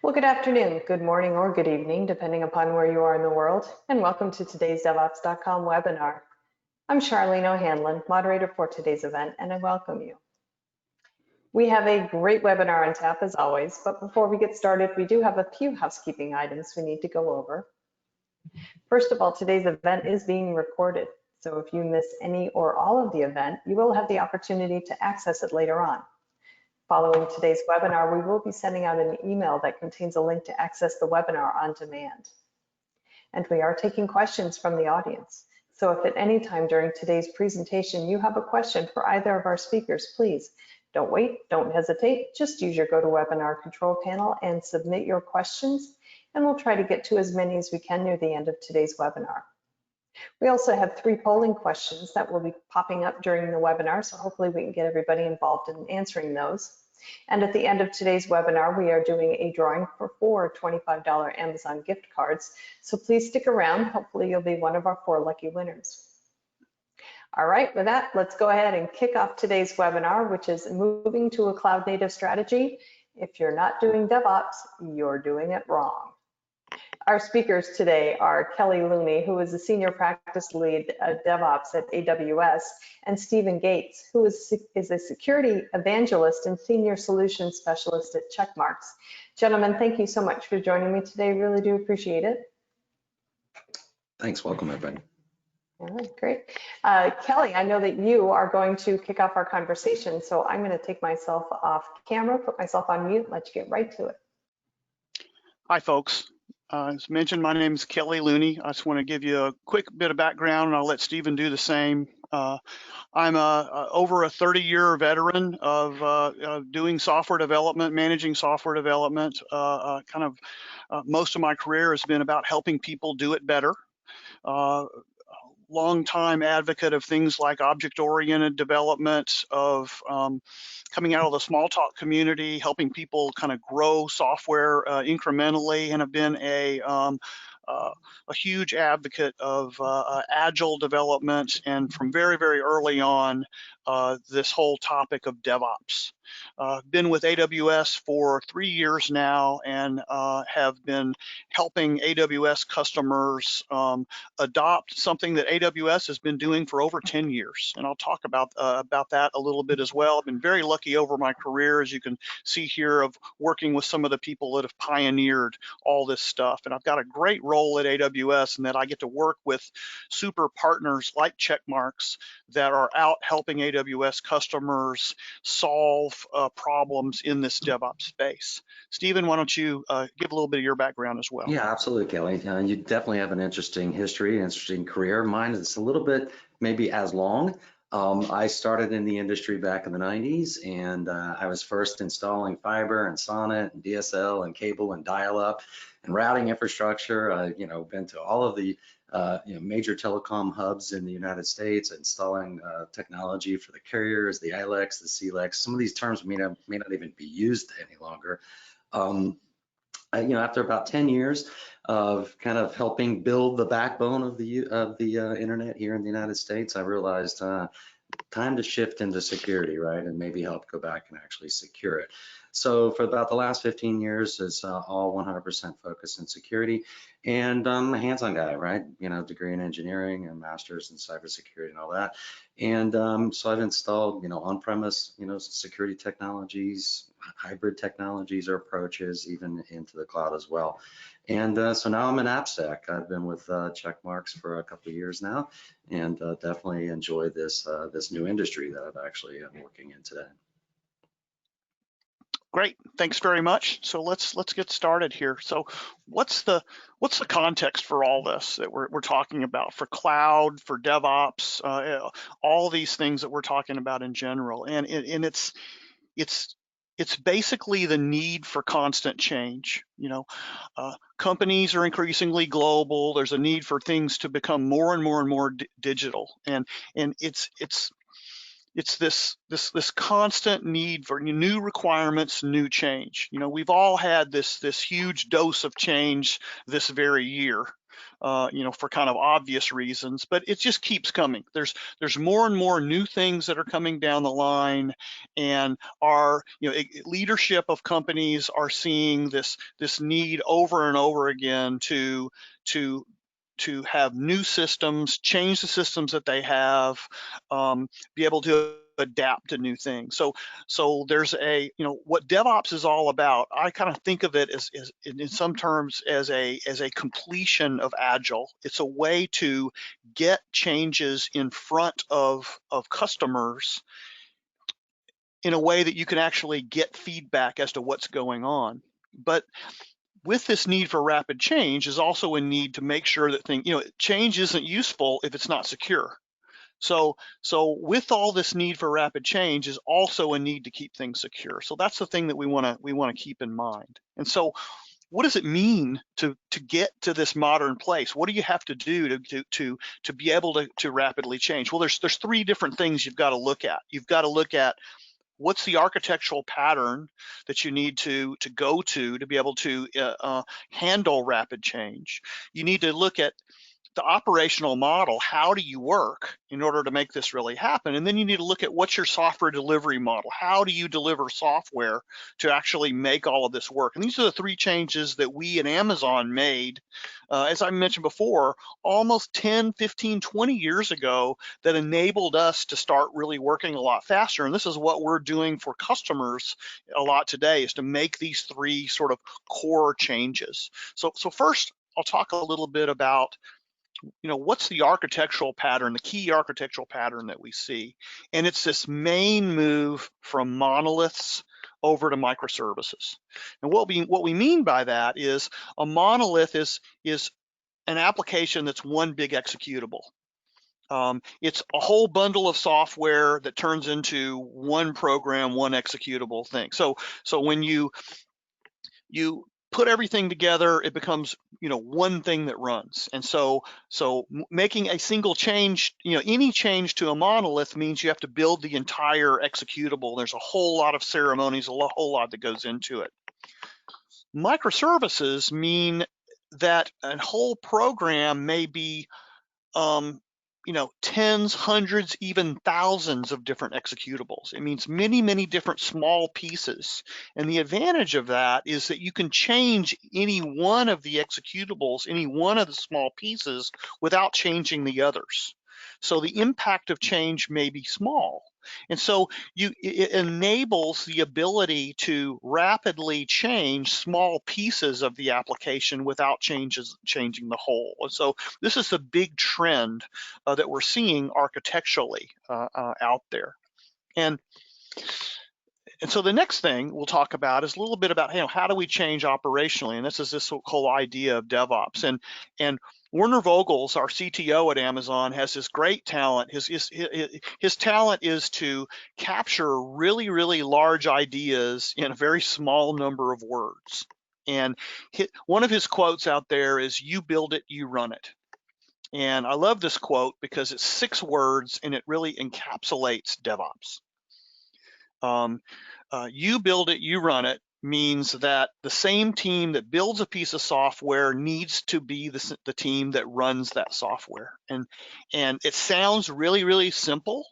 Well, good afternoon, good morning, or good evening, depending upon where you are in the world, and welcome to today's DevOps.com webinar. I'm Charlene O'Hanlon, moderator for today's event, and I welcome you. We have a great webinar on tap as always, but before we get started, we do have a few housekeeping items we need to go over. First of all, today's event is being recorded, so if you miss any or all of the event, you will have the opportunity to access it later on. Following today's webinar, we will be sending out an email that contains a link to access the webinar on demand. And we are taking questions from the audience. So if at any time during today's presentation you have a question for either of our speakers, please don't wait, don't hesitate, just use your GoToWebinar control panel and submit your questions, and we'll try to get to as many as we can near the end of today's webinar. We also have 3 polling questions that will be popping up during the webinar, so hopefully we can get everybody involved in answering those. And at the end of today's webinar, we are doing a drawing for 4 $25 Amazon gift cards, so please stick around. Hopefully you'll be one of our 4 lucky winners. All right, with that, let's go ahead and kick off today's webinar, which is moving to a cloud-native strategy. If you're not doing DevOps, you're doing it wrong. Our speakers today are Kelly Looney, who is the Senior Practice Lead at DevOps at AWS, and Stephen Gates, who is a Security Evangelist and Senior Solutions Specialist at Checkmarks. Gentlemen, thank you so much for joining me today. Really do appreciate it. Thanks. Welcome, everybody. All right, great. Kelly, I know that you are going to kick off our conversation, so I'm going to take myself off camera, put myself on mute, let you get right to it. Hi, folks. As mentioned, my name is Kelly Looney. I just want to give you a quick bit of background, and I'll let Stephen do the same. I'm over a 30-year veteran of doing software development, managing software development. Most of my career has been about helping people do it better. Long-time advocate of things like object-oriented development, of coming out of the Smalltalk community, helping people kind of grow software incrementally, and have been a huge advocate of agile development, and from very, very early on, this whole topic of DevOps. Been with AWS for 3 years now, and have been helping AWS customers adopt something that AWS has been doing for over 10 years. And I'll talk about that a little bit as well. I've been very lucky over my career, as you can see here, of working with some of the people that have pioneered all this stuff. And I've got a great role at AWS in that I get to work with super partners like Checkmarks that are out helping AWS customers solve problems in this DevOps space. Stephen, why don't you give a little bit of your background as well? Yeah, absolutely, Kelly. You definitely have an interesting history, interesting career. Mine is a little bit maybe as long. I started in the industry back in the 90s, and I was first installing fiber and SONET and DSL and cable and dial-up and routing infrastructure. Been to all of the major telecom hubs in the United States, installing technology for the carriers, the ILECs, the CLECs. Some of these terms may not even be used any longer. After about 10 years of kind of helping build the backbone of the internet here in the United States, I realized time to shift into security, right, and maybe help go back and actually secure it. So for about the last 15 years, it's all 100% focused in security, and I'm a hands-on guy, right? Degree in engineering and master's in cybersecurity and all that. And so I've installed, on-premise, security technologies, hybrid technologies or approaches, even into the cloud as well. And so now I'm in AppSec. I've been with Checkmarks for a couple of years now, and definitely enjoy this new industry that I'm actually working in today. Great, thanks very much. So let's get started here. So what's the context for all this that we're talking about, for cloud, for DevOps, all these things that we're talking about in general? And it's basically the need for constant change. Companies are increasingly global. There's a need for things to become more and more and more digital, and it's this constant need for new requirements, new change. We've all had this huge dose of change this very year. for kind of obvious reasons, but it just keeps coming. There's more and more new things that are coming down the line, and our leadership of companies are seeing this need over and over again to have new systems, change the systems that they have, be able to adapt to new things. So there's what DevOps is all about. I kind of think of it as in some terms as a completion of Agile. It's a way to get changes in front of customers in a way that you can actually get feedback as to what's going on. But with this need for rapid change is also a need to make sure that change isn't useful if it's not secure. So with all this need for rapid change is also a need to keep things secure. So that's the thing that we want to keep in mind. And so what does it mean to get to this modern place? What do you have to do to be able to rapidly change? Well, there's three different things you've got to look at. You've got to look at what's the architectural pattern that you need to go to be able to handle rapid change. You need to look at the operational model. How do you work in order to make this really happen? And then you need to look at what's your software delivery model. How do you deliver software to actually make all of this work? And these are the three changes that we at Amazon made, as I mentioned before, almost 10, 15, 20 years ago, that enabled us to start really working a lot faster. And this is what we're doing for customers a lot today, is to make these three sort of core changes. So first, I'll talk a little bit about what's the architectural pattern, the key architectural pattern that we see. And it's this main move from monoliths over to microservices. And what we mean by that is a monolith is an application that's one big executable. It's a whole bundle of software that turns into one program, one executable thing. So when you put everything together, it becomes one thing that runs. And so making a single change, any change to a monolith means you have to build the entire executable. There's a whole lot of ceremonies, a whole lot that goes into it. Microservices mean that a whole program may be tens, hundreds, even thousands of different executables. It means many, many different small pieces. And the advantage of that is that you can change any one of the executables, any one of the small pieces, without changing the others. So the impact of change may be small. And so it enables the ability to rapidly change small pieces of the application without changing the whole. And so this is a big trend that we're seeing architecturally out there. And so the next thing we'll talk about is a little bit about how do we change operationally, and this is this whole idea of DevOps. And Werner Vogels, our CTO at Amazon, has this great talent. His talent is to capture really, really large ideas in a very small number of words. And one of his quotes out there is, "You build it, you run it." And I love this quote because it's 6 words and it really encapsulates DevOps. You build it, you run it means that the same team that builds a piece of software needs to be the team that runs that software. And it sounds really, really simple,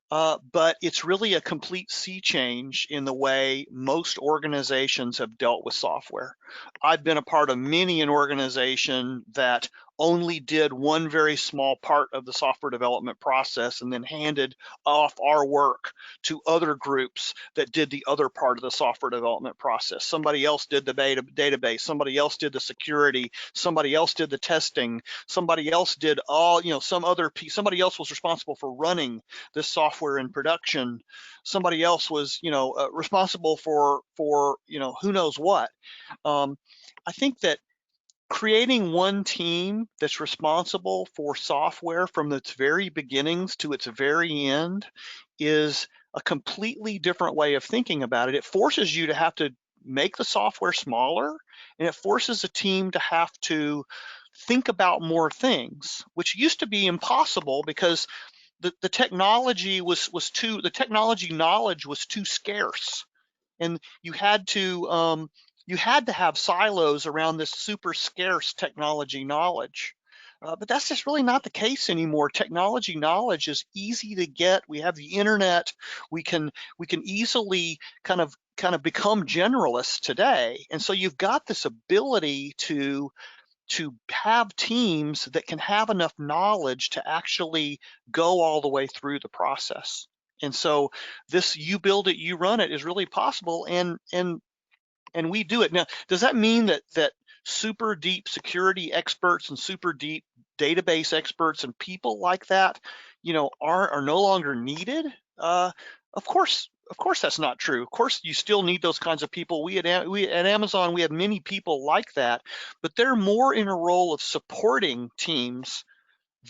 but it's really a complete sea change in the way most organizations have dealt with software. I've been a part of many an organization that only did one very small part of the software development process and then handed off our work to other groups that did the other part of the software development process. Somebody else did the database, somebody else did the security, somebody else did the testing, somebody else did all, some other piece, somebody else was responsible for running this software in production. Somebody else was, responsible for who knows what. I think that creating one team that's responsible for software from its very beginnings to its very end is a completely different way of thinking about it. It forces you to have to make the software smaller, and it forces a team to have to think about more things, which used to be impossible because the technology the technology knowledge was too scarce, and you had to have silos around this super scarce technology knowledge. But that's just really not the case anymore. Technology knowledge is easy to get. We have the internet. We can easily kind of become generalists today. And so you've got this ability to have teams that can have enough knowledge to actually go all the way through the process. And so this you build it, you run it is really possible, and we do it. Now, does that mean that super deep security experts and super deep database experts and people like that, are no longer needed? Of course that's not true. Of course, you still need those kinds of people. We at Amazon, we have many people like that, but they're more in a role of supporting teams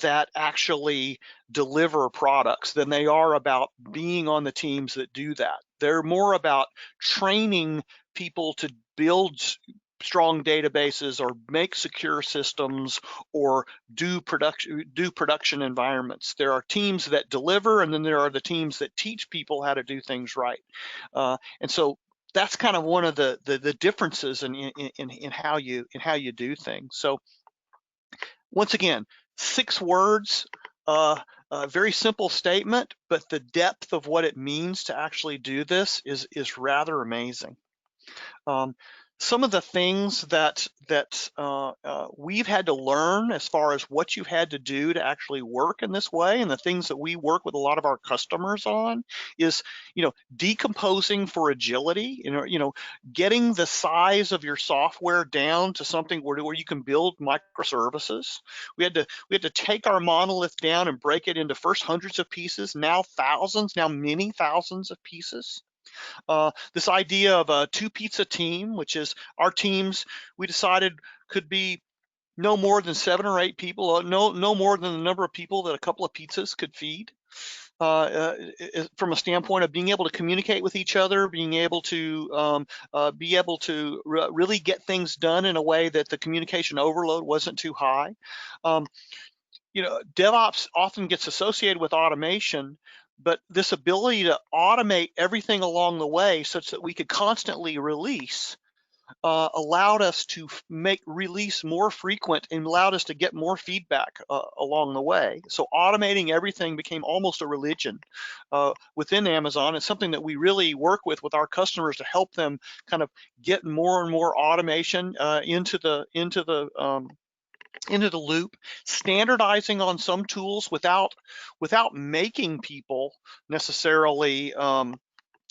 that actually deliver products than they are about being on the teams that do that. They're more about training people to build strong databases or make secure systems or do production environments. There are teams that deliver, and then there are the teams that teach people how to do things right. And so that's kind of one of the differences in how you do things. So once again, 6 words, a very simple statement, but the depth of what it means to actually do this is rather amazing. Some of the things that we've had to learn as far as what you've had to do to actually work in this way, and the things that we work with a lot of our customers on is, decomposing for agility. Getting the size of your software down to something where you can build microservices. We had to take our monolith down and break it into first hundreds of pieces, now thousands, now many thousands of pieces. This idea of a 2-pizza team, which is our teams, we decided could be no more than 7 or 8 people, no more than the number of people that a couple of pizzas could feed. From a standpoint of being able to communicate with each other, being able to really get things done in a way that the communication overload wasn't too high. DevOps often gets associated with automation, but this ability to automate everything along the way such that we could constantly release allowed us to make release more frequent and allowed us to get more feedback along the way. So automating everything became almost a religion within Amazon. It's something that we really work with our customers to help them kind of get more and more automation into the loop, standardizing on some tools without making people necessarily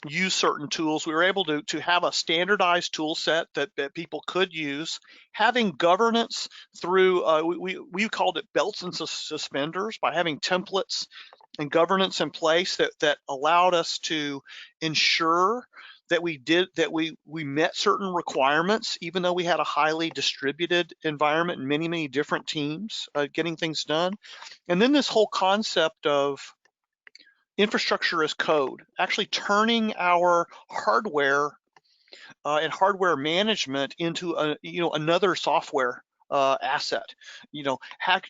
use certain tools. We were able to have a standardized tool set that people could use, having governance through, we called it belts and suspenders, by having templates and governance in place that allowed us to ensure that we met certain requirements, even though we had a highly distributed environment and many different teams getting things done. And then this whole concept of infrastructure as code, actually turning our hardware and hardware management into another software asset.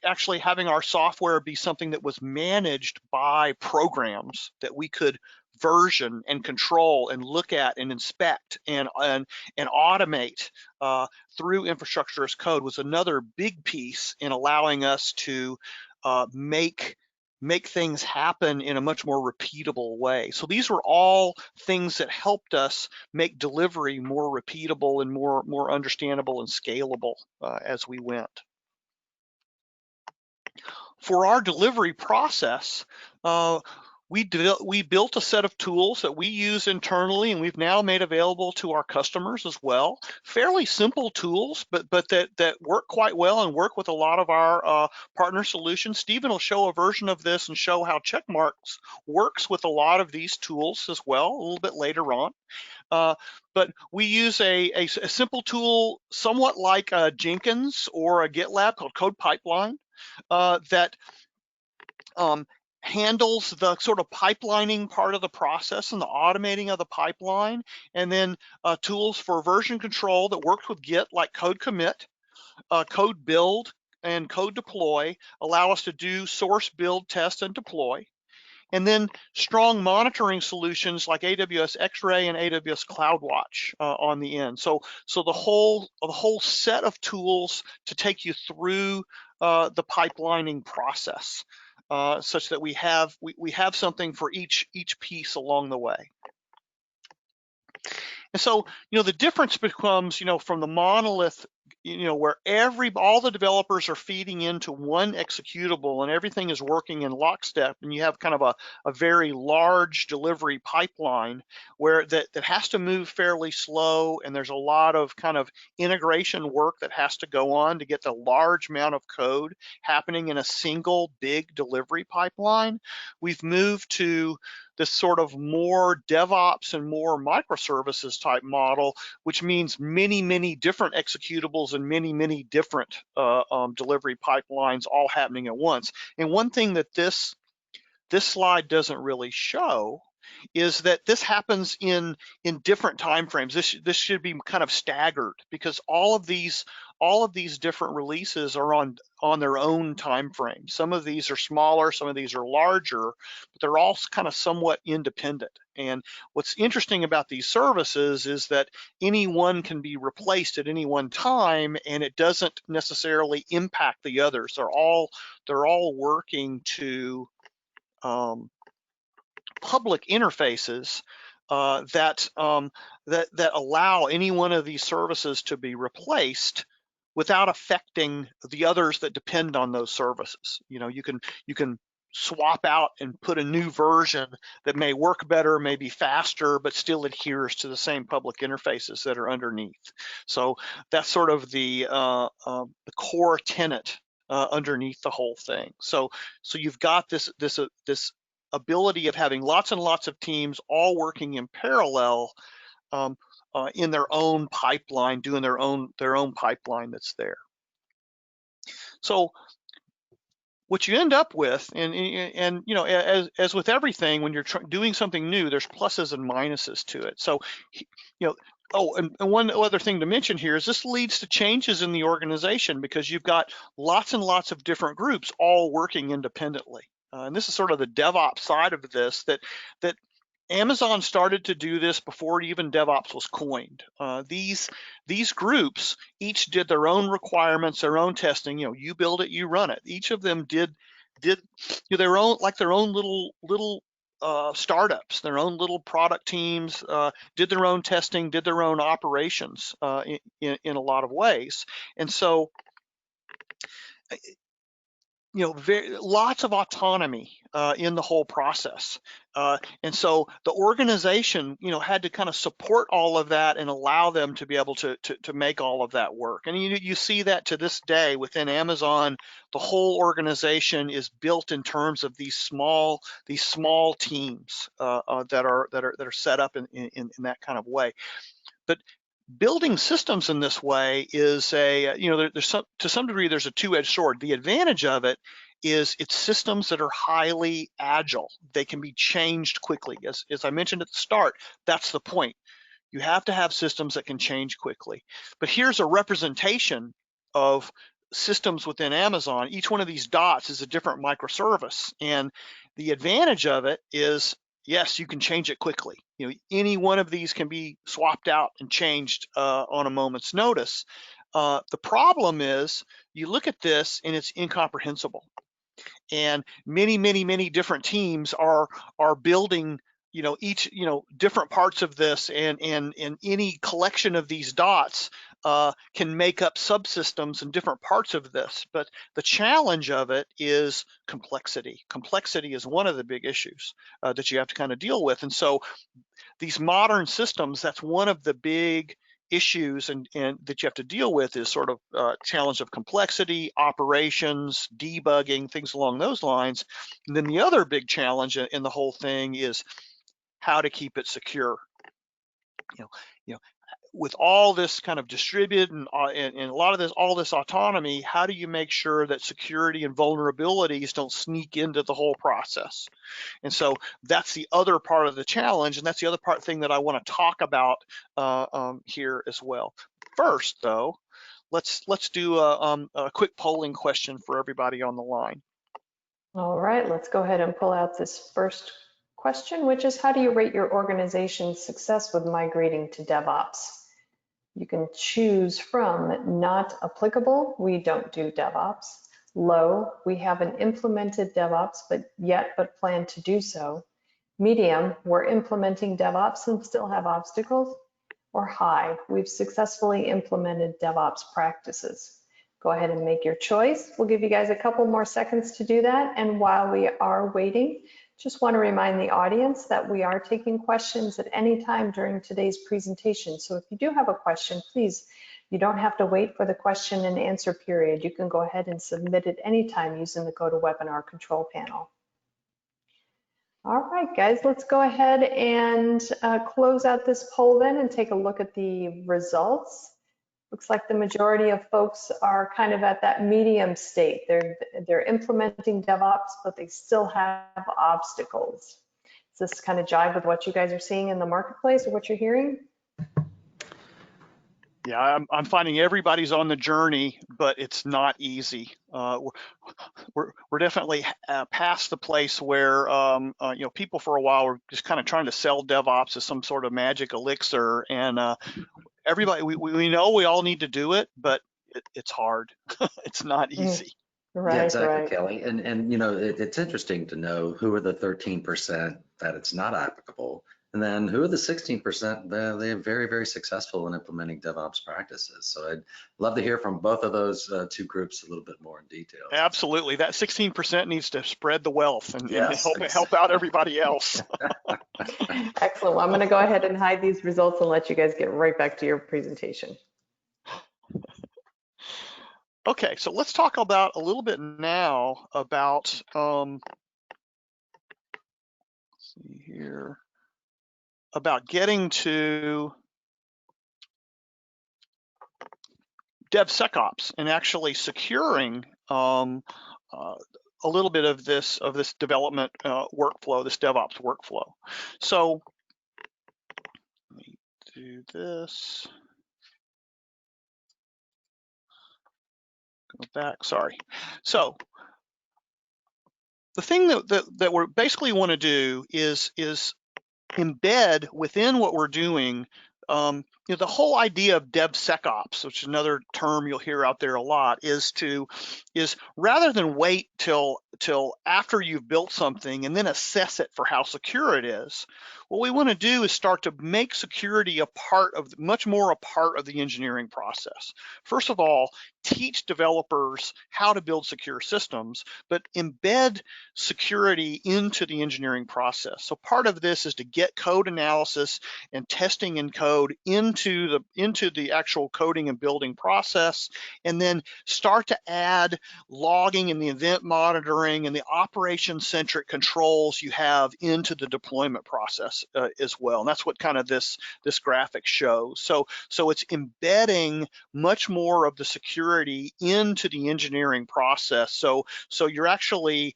Actually having our software be something that was managed by programs that we could version and control and look at and inspect and automate through infrastructure as code was another big piece in allowing us to make things happen in a much more repeatable way. So these were all things that helped us make delivery more repeatable and more understandable and scalable as we went. For our delivery process, we built a set of tools that we use internally, and we've now made available to our customers as well. Fairly simple tools, but that work quite well and work with a lot of our partner solutions. Stephen will show a version of this and show how Checkmarks works with a lot of these tools as well a little bit later on. But we use a simple tool somewhat like Jenkins or a GitLab called Code Pipeline that handles the sort of pipelining part of the process and the automating of the pipeline, and then tools for version control that works with Git, like code commit, code build, and code deploy, allow us to do source, build, test, and deploy. And then strong monitoring solutions like AWS X-Ray and AWS CloudWatch on the end. So the whole set of tools to take you through the pipelining process, such that we have something for each piece along the way. And so, the difference becomes, from the monolith, where all the developers are feeding into one executable and everything is working in lockstep, and you have kind of a very large delivery pipeline where that has to move fairly slow, and there's a lot of kind of integration work that has to go on to get the large amount of code happening in a single big delivery pipeline. We've moved to this sort of more DevOps and more microservices type model, which means many, many different executables and many, many different delivery pipelines all happening at once. And one thing that this slide doesn't really show is that this happens in different time frames. This should be kind of staggered, because all of these different releases are on their own time frame. Some of these are smaller, some of these are larger, but they're all kind of somewhat independent. And what's interesting about these services is that any one can be replaced at any one time, and it doesn't necessarily impact the others. They're all working to public interfaces that allow any one of these services to be replaced without affecting the others that depend on those services. You can swap out and put a new version that may work better, may be faster, but still adheres to the same public interfaces that are underneath. So that's sort of the core tenet underneath the whole thing. So you've got this ability of having lots and lots of teams all working in parallel in their own pipeline, doing their own pipeline that's there. So what you end up with, and as with everything, when you're doing something new, there's pluses and minuses to it. So and one other thing to mention here is this leads to changes in the organization, because you've got lots and lots of different groups all working independently. And this is sort of the DevOps side of this, that Amazon started to do this before even DevOps was coined. These groups each did their own requirements, their own testing. You build it, you run it. Each of them did their own, like their own little startups, their own little product teams, did their own testing, did their own operations in a lot of ways. And so lots of autonomy in the whole process. And so the organization, had to kind of support all of that and allow them to be able to make all of that work. And you see that to this day within Amazon. The whole organization is built in terms of these small teams that are set up in that kind of way. But building systems in this way is to some degree, there's a two-edged sword. The advantage of it is it's systems that are highly agile. They can be changed quickly. As I mentioned at the start, that's the point. You have to have systems that can change quickly. But here's a representation of systems within Amazon. Each one of these dots is a different microservice. And the advantage of it is, yes, you can change it quickly. Any one of these can be swapped out and changed on a moment's notice. The problem is, you look at this and it's incomprehensible. And many different teams are building each different parts of this, and any collection of these dots can make up subsystems in different parts of this. But the challenge of it is complexity. Complexity is one of the big issues that you have to kind of deal with. And so these modern systems, that's one of the big issues and that you have to deal with, is sort of challenge of complexity, operations, debugging, things along those lines. And then the other big challenge in the whole thing is how to keep it secure. With all this kind of distributed and a lot of all this autonomy, how do you make sure that security and vulnerabilities don't sneak into the whole process? And so that's the other part of the challenge, and that's the other thing that I want to talk about here as well. First, though, let's do a quick polling question for everybody on the line. All right, let's go ahead and pull out this first question, which is, how do you rate your organization's success with migrating to DevOps? You can choose from not applicable, we don't do DevOps, Low, we haven't implemented DevOps but plan to do so. Medium, we're implementing DevOps and still have obstacles. Or high, we've successfully implemented DevOps practices. Go ahead and make your choice. We'll give you guys a couple more seconds to do that. And while we are waiting, just want to remind the audience that we are taking questions at any time during today's presentation. So if you do have a question, please, you don't have to wait for the question and answer period. You can go ahead and submit it anytime using the GoToWebinar control panel. All right, guys, let's go ahead and close out this poll then and take a look at the results. Looks like the majority of folks are kind of at that medium state. They're implementing DevOps, but they still have obstacles. Does this kind of jive with what you guys are seeing in the marketplace or what you're hearing? Yeah, I'm finding everybody's on the journey, but it's not easy. We're definitely past the place where people for a while were just kind of trying to sell DevOps as some sort of magic elixir, and everybody we know we all need to do it, but it's hard. It's not easy. Right, yeah, exactly, right. Kelly. And you know, it's interesting to know who are the 13% that it's not applicable. And then who are the 16% that they're very, very successful in implementing DevOps practices. So I'd love to hear from both of those two groups a little bit more in detail. Absolutely, that 16% needs to spread the wealth and, yes, and help out everybody else. Excellent. Well, I'm going to go ahead and hide these results and let you guys get right back to your presentation. Okay, so let's talk about a little bit now about let's see here, about getting to DevSecOps and actually securing a little bit of this development workflow, this DevOps workflow. So let me do this. Go back. Sorry. So the thing that we basically want to do is embed within what we're doing. The whole idea of DevSecOps, which is another term you'll hear out there a lot, is rather than wait till after you've built something and then assess it for how secure it is, what we want to do is start to make security much more a part of the engineering process. First of all, teach developers how to build secure systems, but embed security into the engineering process. So part of this is to get code analysis and testing in code into the actual coding and building process, and then start to add logging and the event monitoring and the operation-centric controls you have into the deployment process as well. And that's what kind of this graphic shows. So it's embedding much more of the security into the engineering process. So you're actually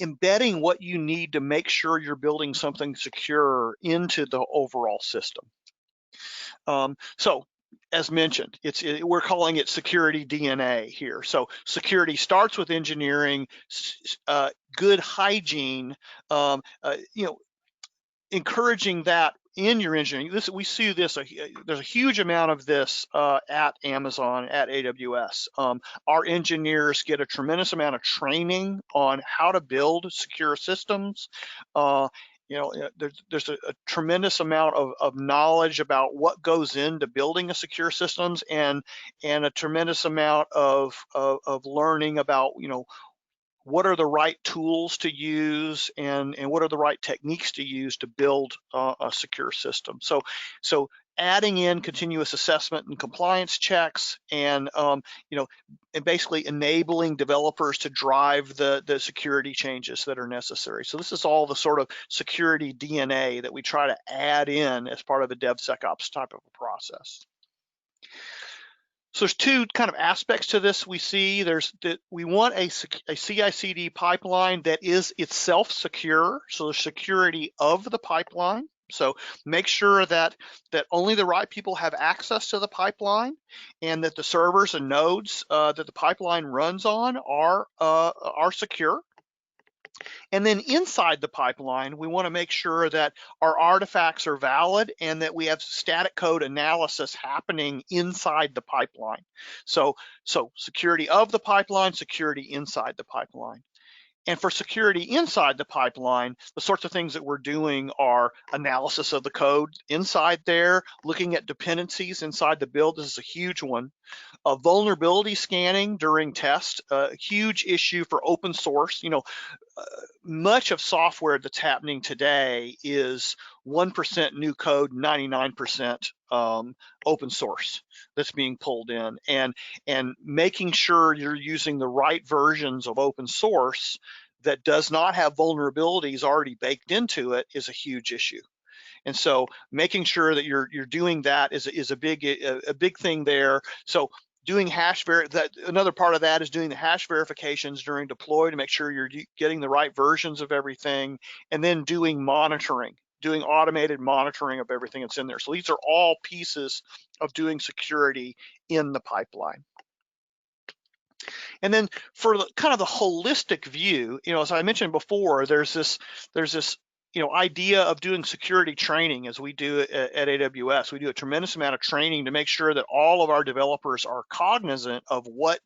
embedding what you need to make sure you're building something secure into the overall system. So as mentioned, we're calling it security DNA here. So security starts with engineering, good hygiene, encouraging that in your engineering. We see this, there's a huge amount of this at Amazon, at AWS. Our engineers get a tremendous amount of training on how to build secure systems. There's a tremendous amount of knowledge about what goes into building a secure systems, and a tremendous amount of learning about, what are the right tools to use and what are the right techniques to use to build a secure system. So adding in continuous assessment and compliance checks, and and basically enabling developers to drive the security changes that are necessary. So this is all the sort of security DNA that we try to add in as part of a DevSecOps type of a process. So there's two kind of aspects to this we see. We want a CI/CD pipeline that is itself secure, so the security of the pipeline. So make sure that only the right people have access to the pipeline, and that the servers and nodes that the pipeline runs on are secure. And then inside the pipeline, we want to make sure that our artifacts are valid and that we have static code analysis happening inside the pipeline. So security of the pipeline, security inside the pipeline. And for security inside the pipeline, the sorts of things that we're doing are analysis of the code inside there, looking at dependencies inside the build. This is a huge one. Vulnerability scanning during test, a huge issue for open source. Much of software that's happening today is 1% new code, 99% open source that's being pulled in, and making sure you're using the right versions of open source that does not have vulnerabilities already baked into it is a huge issue. And so making sure that you're doing that is a big thing there. So doing another part of that is doing the hash verifications during deploy to make sure you're getting the right versions of everything, and then doing monitoring, doing automated monitoring of everything that's in there. So these are all pieces of doing security in the pipeline. And then for kind of the holistic view, as I mentioned before, there's this idea of doing security training as we do at AWS. We do a tremendous amount of training to make sure that all of our developers are cognizant of what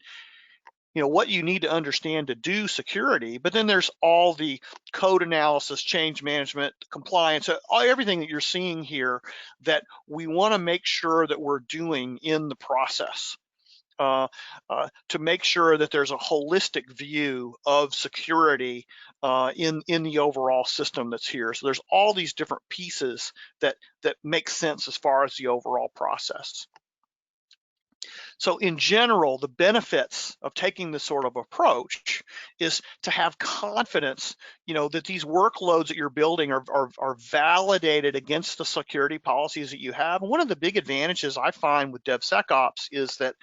you need to understand to do security. But then there's all the code analysis, change management, compliance, everything that you're seeing here that we want to make sure that we're doing in the process. To make sure that there's a holistic view of security in the overall system that's here. So there's all these different pieces that make sense as far as the overall process. So in general, the benefits of taking this sort of approach is to have confidence, that these workloads that you're building are validated against the security policies that you have. And one of the big advantages I find with DevSecOps is that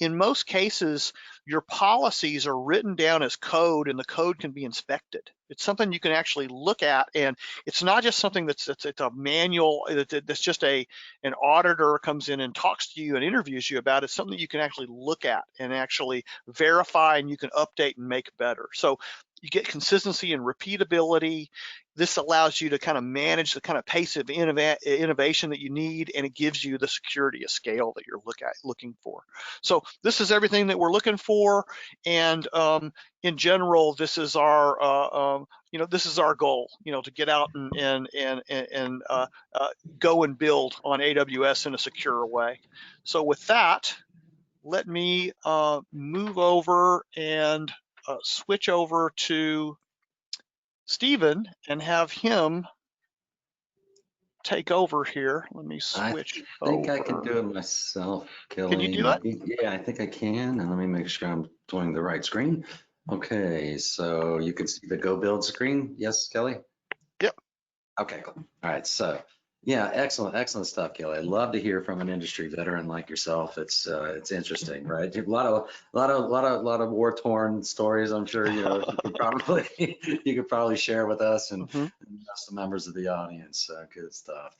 in most cases, your policies are written down as code and the code can be inspected. It's something you can actually look at, and it's not just something it's a manual that's just an auditor comes in and talks to you and interviews you about. It's something that you can actually look at and actually verify, and you can update and make better. So you get consistency and repeatability. This allows you to kind of manage the kind of pace of innovation that you need, and it gives you the security of scale that you're looking for. So this is everything that we're looking for, and in general, this is our this is our goal, to get out and go and build on AWS in a secure way. So with that, let me move over and switch over to Stephen and have him take over here. Let me switch I think over. I can do it myself, Kelly. Can you do it? Yeah, I think I can. And let me make sure I'm doing the right screen. Okay, so you can see the Go Build screen. Yes, Kelly? Yep. Okay, cool. All right, so yeah, excellent stuff, Kelly. I'd love to hear from an industry veteran like yourself. It's interesting, right? A lot of war-torn stories. I'm sure you could probably share with us and some members of the audience. Good stuff.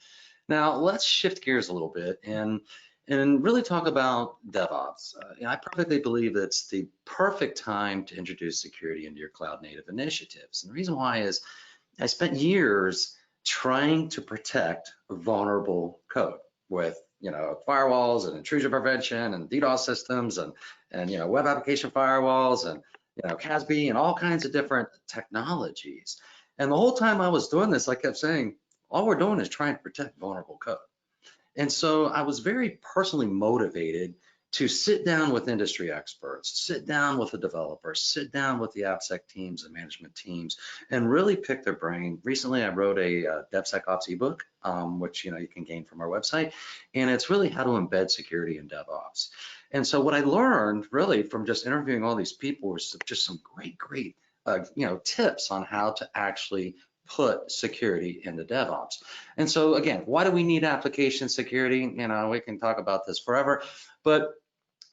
Now let's shift gears a little bit and really talk about DevOps. I perfectly believe it's the perfect time to introduce security into your cloud native initiatives. And the reason why is I spent years trying to protect vulnerable code with firewalls and intrusion prevention and DDoS systems and web application firewalls and CASB and all kinds of different technologies. And the whole time I was doing this, I kept saying, all we're doing is trying to protect vulnerable code. And so I was very personally motivated to sit down with industry experts, sit down with the developers, sit down with the AppSec teams and management teams, and really pick their brain. Recently, I wrote a DevSecOps ebook, which you can gain from our website, and it's really how to embed security in DevOps. And so what I learned really from just interviewing all these people was just some great tips on how to actually put security into DevOps. And so again, why do we need application security? We can talk about this forever, but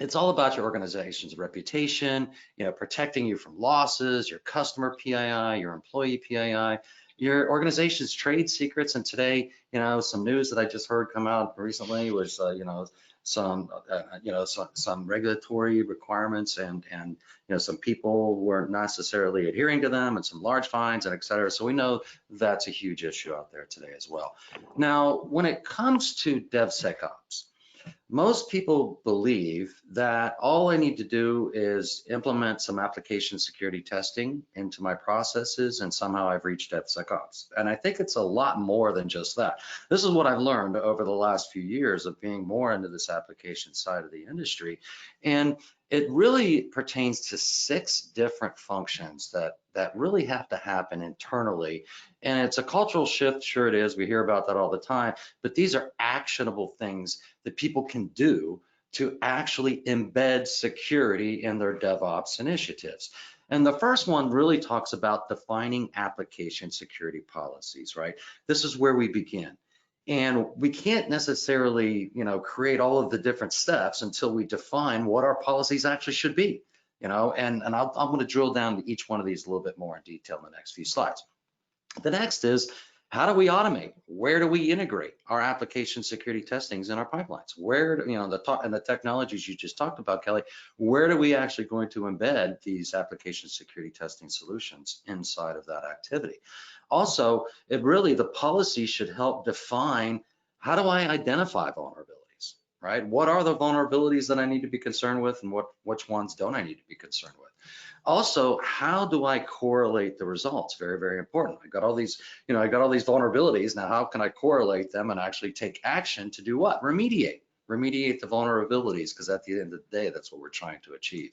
it's all about your organization's reputation, protecting you from losses, your customer PII, your employee PII, your organization's trade secrets. And today, some news that I just heard come out recently was, some regulatory requirements and some people weren't necessarily adhering to them, and some large fines and et cetera. So we know that's a huge issue out there today as well. Now, when it comes to DevSecOps, most people believe that all I need to do is implement some application security testing into my processes and somehow I've reached DevSecOps. And I think it's a lot more than just that. This is what I've learned over the last few years of being more into this application side of the industry. And it really pertains to 6 different functions that really have to happen internally. And it's a cultural shift, sure it is. We hear about that all the time, but these are actionable things that people can do to actually embed security in their DevOps initiatives. And the first one really talks about defining application security policies, right? This is where we begin. And we can't necessarily, create all of the different steps until we define what our policies actually should be, and I'm going to drill down to each one of these a little bit more in detail in the next few slides. The next is, how do we automate? Where do we integrate our application security testings in our pipelines? Where, the technologies you just talked about, Kelly, where do we actually going to embed these application security testing solutions inside of that activity? Also, the policy should help define, how do I identify vulnerabilities, right? What are the vulnerabilities that I need to be concerned with, and which ones don't I need to be concerned with? Also, how do I correlate the results? Very, very important. I got all these vulnerabilities. Now, how can I correlate them and actually take action to do what? Remediate the vulnerabilities, because at the end of the day, that's what we're trying to achieve.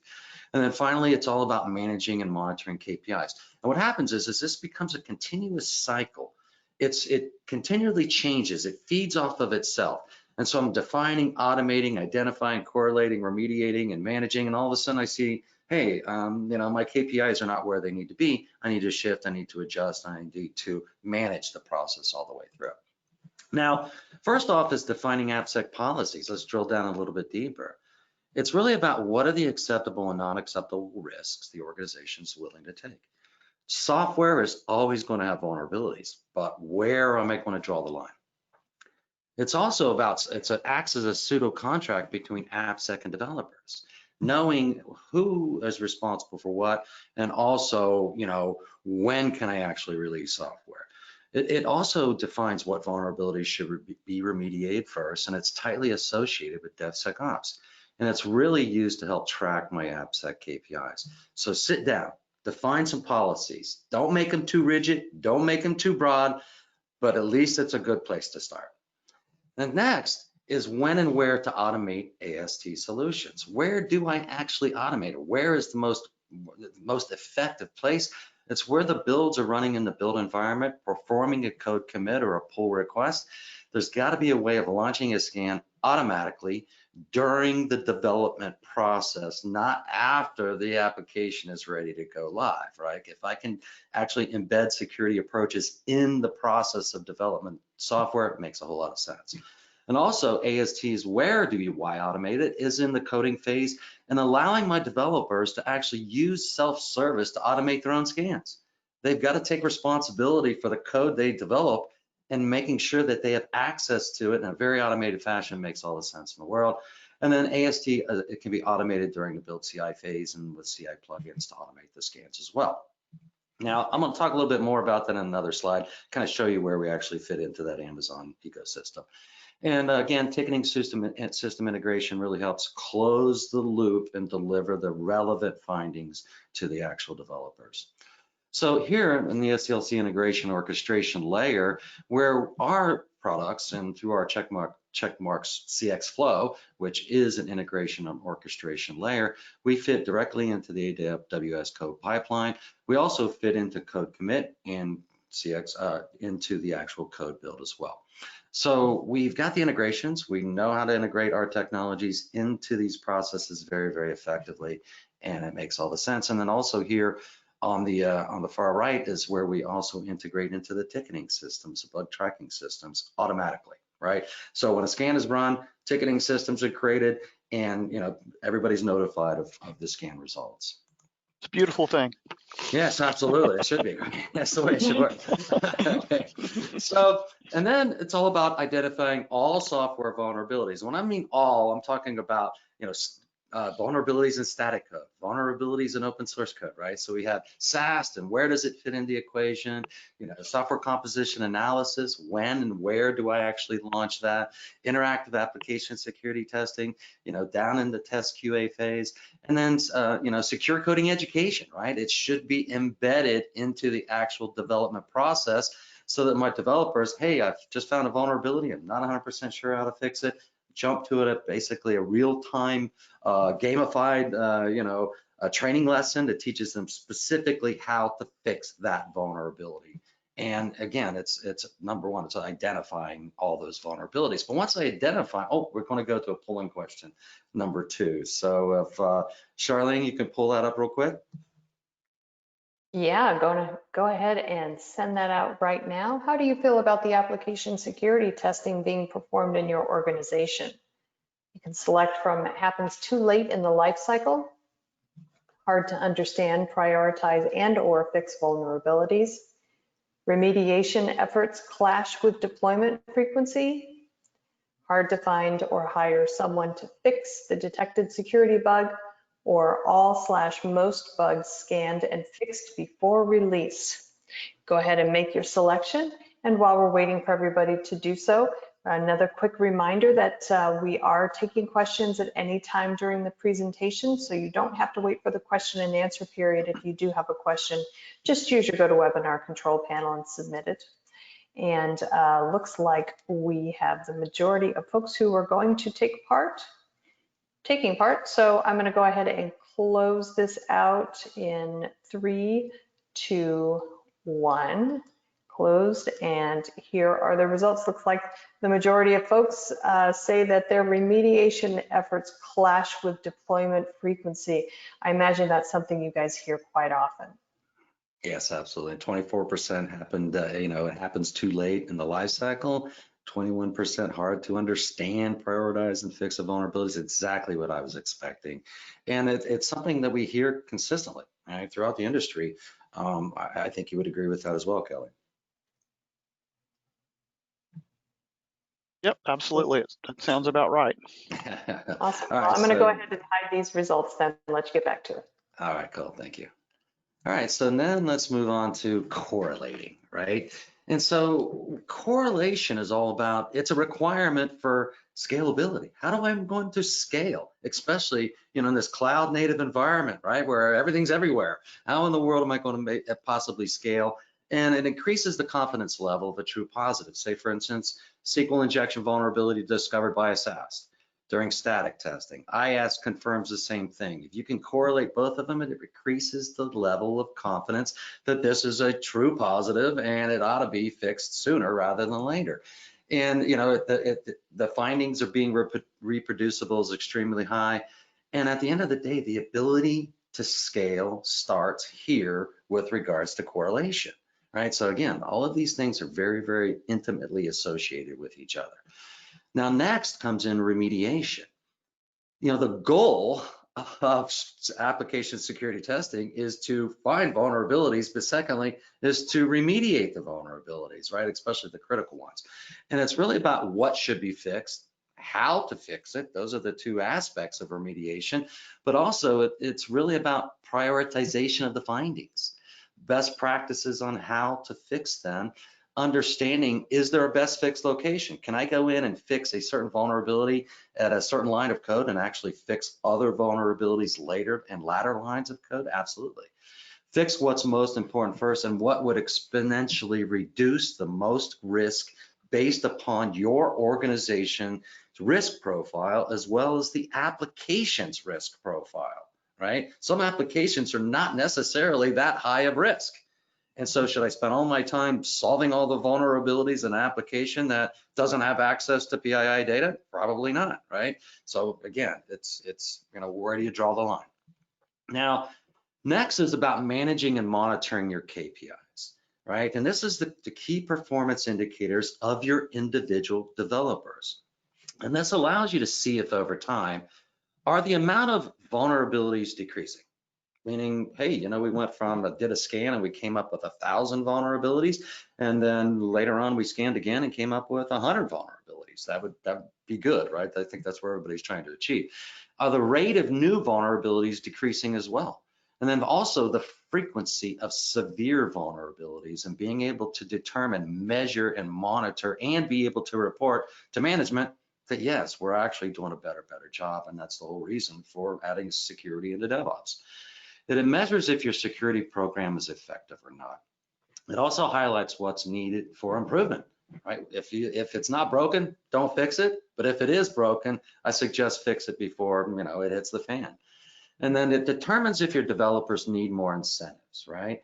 And then finally, it's all about managing and monitoring KPIs. And what happens is this becomes a continuous cycle. It continually changes. It feeds off of itself. And so I'm defining, automating, identifying, correlating, remediating, and managing. And all of a sudden I see, hey, my KPIs are not where they need to be. I need to shift, I need to adjust, I need to manage the process all the way through. Now, first off is defining AppSec policies. Let's drill down a little bit deeper. It's really about, what are the acceptable and non-acceptable risks the organization's willing to take. Software is always going to have vulnerabilities, but where am I going to draw the line? It's also about, it acts as a pseudo contract between AppSec and developers, knowing who is responsible for what, and also, when can I actually release software. It also defines what vulnerabilities should be remediated first, and it's tightly associated with DevSecOps. And it's really used to help track my AppSec KPIs. So sit down, define some policies. Don't make them too rigid, don't make them too broad, but at least it's a good place to start. And next is when and where to automate AST solutions. Where do I actually automate it? Where is the most effective place? It's where the builds are running in the build environment, performing a code commit or a pull request. There's got to be a way of launching a scan automatically during the development process, not after the application is ready to go live, right? If I can actually embed security approaches in the process of development software, it makes a whole lot of sense. And also ASTs, why automate it, is in the coding phase and allowing my developers to actually use self-service to automate their own scans. They've got to take responsibility for the code they develop, and making sure that they have access to it in a very automated fashion makes all the sense in the world. And then AST, it can be automated during the build CI phase and with CI plugins to automate the scans as well. Now, I'm going to talk a little bit more about that in another slide, kind of show you where we actually fit into that Amazon ecosystem. And again, ticketing system integration really helps close the loop and deliver the relevant findings to the actual developers. So here in the SDLC integration orchestration layer, where our products and through our Checkmarks CX flow, which is an integration and orchestration layer, we fit directly into the AWS code pipeline. We also fit into code commit and CX into the actual code build as well. So we've got the integrations. We know how to integrate our technologies into these processes very, very effectively, and it makes all the sense. And then also here on the far right is where we also integrate into the ticketing systems, bug tracking systems automatically, right? So when a scan is run, ticketing systems are created, and everybody's notified of the scan results. It's a beautiful thing. Yes, absolutely. It should be. That's the way it should work. Okay. So, and then it's all about identifying all software vulnerabilities. When I mean all, I'm talking about, vulnerabilities in static code, vulnerabilities in open source code, right? So we have SAST and where does it fit in the equation? Software composition analysis, when and where do I actually launch that? Interactive application security testing, down in the test QA phase. And then, secure coding education, right? It should be embedded into the actual development process so that my developers, hey, I've just found a vulnerability. I'm not 100% sure how to fix it. Jump to it at basically a real-time gamified, a training lesson that teaches them specifically how to fix that vulnerability. And again, it's number one, it's identifying all those vulnerabilities. But once I identify, we're going to go to a polling question, number 2. So if Charlene, you can pull that up real quick. Yeah, go ahead and send that out right now. How do you feel about the application security testing being performed in your organization? You can select from it happens too late in the life cycle, hard to understand, prioritize, and/or fix vulnerabilities. Remediation efforts clash with deployment frequency, hard to find or hire someone to fix the detected security bug, or all/most bugs scanned and fixed before release. Go ahead and make your selection. And while we're waiting for everybody to do so, another quick reminder that we are taking questions at any time during the presentation, so you don't have to wait for the question and answer period. If you do have a question, just use your GoToWebinar control panel and submit it. And looks like we have the majority of folks who are going to taking part. So I'm going to go ahead and close this out in 3, 2, 1. Closed, and here are the results. Looks like the majority of folks say that their remediation efforts clash with deployment frequency. I imagine that's something you guys hear quite often. Yes, absolutely. 24% happened, it happens too late in the life cycle. 21% hard to understand, prioritize, and fix a vulnerability is exactly what I was expecting. And it's something that we hear consistently, right, throughout the industry. I think you would agree with that as well, Kelly. Yep, absolutely. That sounds about right. Awesome. Well, I'm going to go ahead and hide these results then and let you get back to it. All right, cool. Thank you. All right, so then let's move on to correlating, right? And so correlation is all about, it's a requirement for scalability. How do I going to scale, especially, in this cloud native environment, right? Where everything's everywhere. How in the world am I going to possibly scale? And it increases the confidence level of a true positive. Say, for instance, SQL injection vulnerability discovered by a SAST during static testing. IaaS confirms the same thing. If you can correlate both of them, it increases the level of confidence that this is a true positive and it ought to be fixed sooner rather than later. And the findings are being reproducible is extremely high. And at the end of the day, the ability to scale starts here with regards to correlation, right? So again, all of these things are very, very intimately associated with each other. Now, next comes in remediation. The goal of application security testing is to find vulnerabilities, but secondly, is to remediate the vulnerabilities, right? Especially the critical ones. And it's really about what should be fixed, how to fix it. Those are the two aspects of remediation, but also it's really about prioritization of the findings, best practices on how to fix them. Understanding, is there a best fix location? Can I go in and fix a certain vulnerability at a certain line of code and actually fix other vulnerabilities later and latter lines of code? Absolutely. Fix what's most important first and what would exponentially reduce the most risk based upon your organization's risk profile as well as the application's risk profile, right? Some applications are not necessarily that high of risk. And so should I spend all my time solving all the vulnerabilities in an application that doesn't have access to PII data? Probably not, right? So again, it's where do you draw the line? Now, next is about managing and monitoring your KPIs, right? And this is the key performance indicators of your individual developers. And this allows you to see if over time, are the amount of vulnerabilities decreasing? Meaning, hey, you know, we went from did a scan and we came up with 1,000 vulnerabilities, and then later on we scanned again and came up with 100 vulnerabilities. That would be good, right? I think that's where everybody's trying to achieve. The rate of new vulnerabilities decreasing as well, and then also the frequency of severe vulnerabilities, and being able to determine, measure, and monitor, and be able to report to management that yes, we're actually doing a better job, and that's the whole reason for adding security into DevOps. That it measures if your security program is effective or not. It also highlights what's needed for improvement, right? If it's not broken, don't fix it. But if it is broken, I suggest fix it before, you know, it hits the fan. And then it determines if your developers need more incentives, right?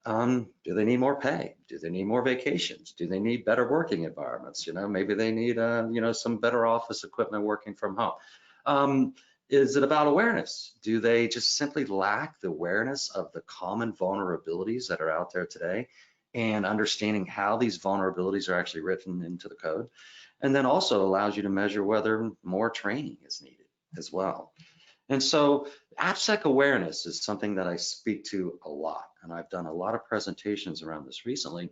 Do they need more pay? Do they need more vacations? Do they need better working environments? You know, maybe they need, you know, some better office equipment working from home. Is it about awareness? Do they just simply lack the awareness of the common vulnerabilities that are out there today and understanding how these vulnerabilities are actually written into the code? And then also allows you to measure whether more training is needed as well. And so AppSec Awareness is something that I speak to a lot, and I've done a lot of presentations around this recently,